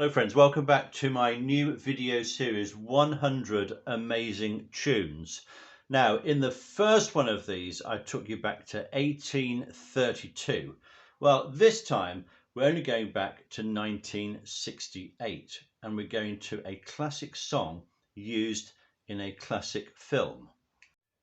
Hello friends, welcome back to my new video series 100 Amazing Tunes. Now in the first one of these I took you back to 1832. Well, this time we're only going back to 1968 and we're going to a classic song used in a classic film.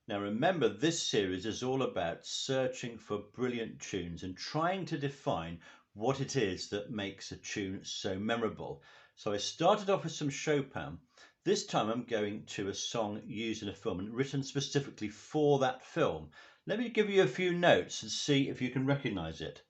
Now remember, this series is all about searching for brilliant tunes and trying to define what it is that makes a tune so memorable. So I started off with some Chopin. This time I'm going to a song used in a film and written specifically for that film. Let me give you a few notes and see if you can recognize it.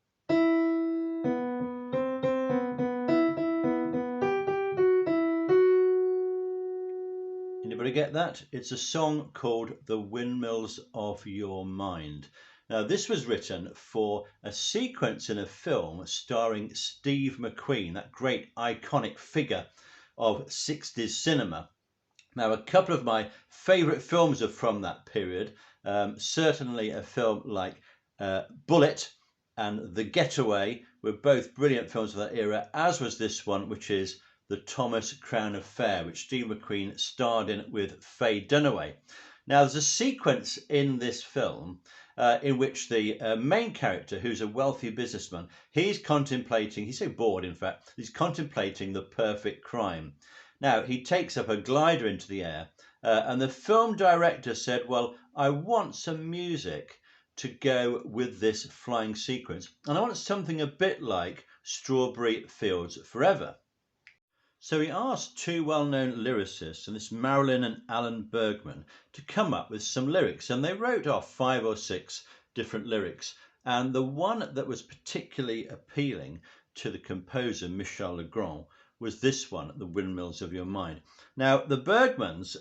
Anybody get that? It's a song called The Windmills of Your Mind. Now, this was written for a sequence in a film starring Steve McQueen, that great iconic figure of 60s cinema. Now, a couple of my favourite films are from that period. Certainly a film like Bullitt and The Getaway were both brilliant films of that era, as was this one, which is The Thomas Crown Affair, which Steve McQueen starred in with Faye Dunaway. Now, there's a sequence in this film in which the main character, who's a wealthy businessman, he's so bored in fact, he's contemplating the perfect crime. Now, he takes up a glider into the air and the film director said, well, I want some music to go with this flying sequence, and I want something a bit like Strawberry Fields Forever. So he asked two well-known lyricists, and this Marilyn and Alan Bergman, to come up with some lyrics, and they wrote off 5 or 6 different lyrics, and the one that was particularly appealing to the composer Michel Legrand was this one, The Windmills of Your Mind. Now, the Bergmans,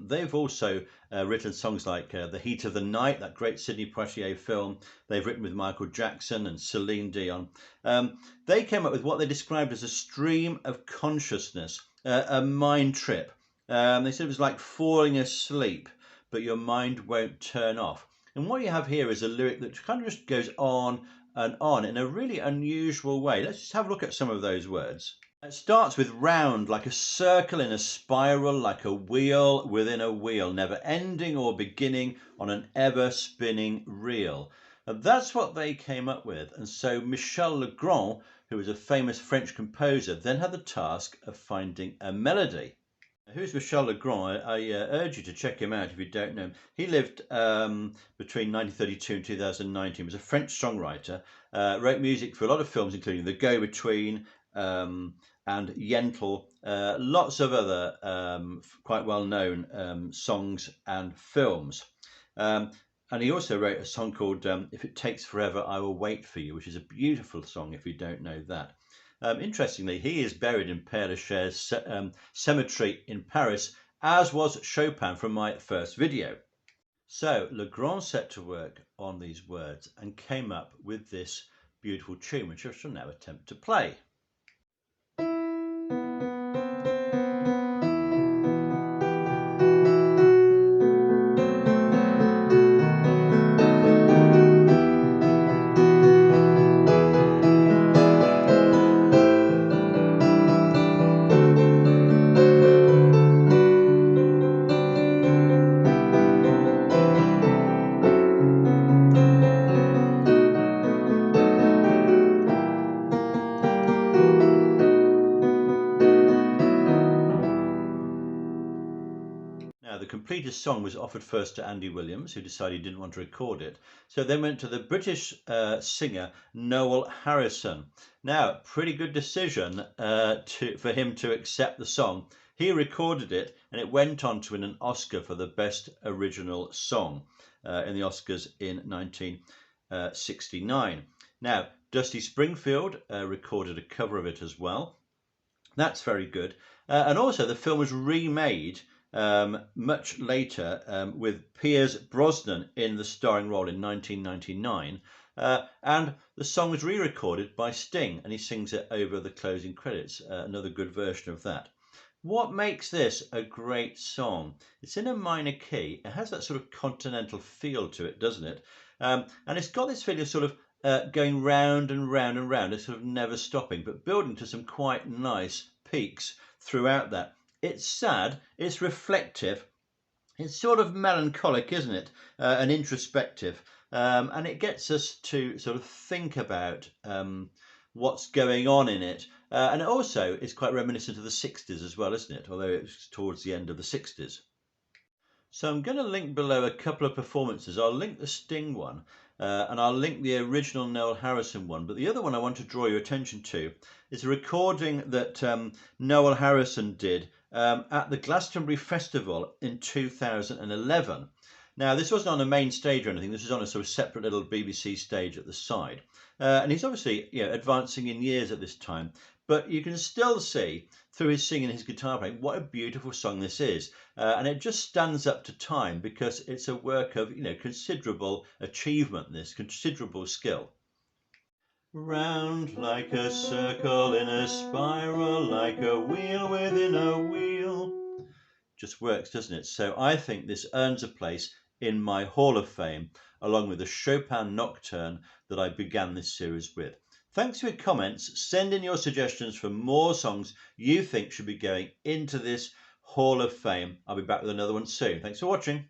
they've also written songs like The Heat of the Night, that great Sidney Poitier film. They've written with Michael Jackson and Celine Dion. They came up with what they described as a stream of consciousness, a mind trip. They said it was like falling asleep, but your mind won't turn off. And what you have here is a lyric that kind of just goes on and on in a really unusual way. Let's just have a look at some of those words. It starts with round, like a circle in a spiral, like a wheel within a wheel, never ending or beginning on an ever spinning reel. And that's what they came up with. And so Michel Legrand, who was a famous French composer, then had the task of finding a melody. Who's Michel Legrand? I urge you to check him out if you don't know him. He lived between 1932 and 2019. He was a French songwriter, wrote music for a lot of films, including The Go-Between, and Yentl, lots of other quite well-known songs and films. And he also wrote a song called If It Takes Forever, I Will Wait For You, which is a beautiful song if you don't know that. Interestingly, he is buried in Père Lachaise cemetery in Paris, as was Chopin from my first video. So Legrand set to work on these words and came up with this beautiful tune, which I shall now attempt to play. Now, the completed song was offered first to Andy Williams, who decided he didn't want to record it. So then went to the British singer Noel Harrison. Now, pretty good decision for him to accept the song. He recorded it and it went on to win an Oscar for the Best Original Song in the Oscars in 1969. Now, Dusty Springfield recorded a cover of it as well. That's very good. And also the film was remade much later with Pierce Brosnan in the starring role in 1999, and the song was re-recorded by Sting and he sings it over the closing credits. Another good version of that. What makes this a great song? It's in a minor key. It has that sort of continental feel to it, doesn't it? And it's got this feeling of sort of going round and round and round. It's sort of never stopping, but building to some quite nice peaks throughout that. It's sad, it's reflective, it's sort of melancholic, isn't it? And introspective. And it gets us to sort of think about what's going on in it. And it also is quite reminiscent of the 60s as well, isn't it? Although it's towards the end of the 60s. So I'm going to link below a couple of performances. I'll link the Sting one and I'll link the original Noel Harrison one. But the other one I want to draw your attention to is a recording that Noel Harrison did at the Glastonbury Festival in 2011. Now, this wasn't on a main stage or anything. This was on a sort of separate little BBC stage at the side. And he's obviously, advancing in years at this time. But you can still see through his singing and his guitar playing what a beautiful song this is. And it just stands up to time because it's a work of, considerable achievement, this considerable skill. Round like a circle in a spiral, like a wheel within a wheel. Just works, doesn't it? So I think this earns a place in my Hall of Fame, along with the Chopin Nocturne that I began this series with. Thanks for your comments. Send in your suggestions for more songs you think should be going into this Hall of Fame. I'll be back with another one soon. Thanks for watching.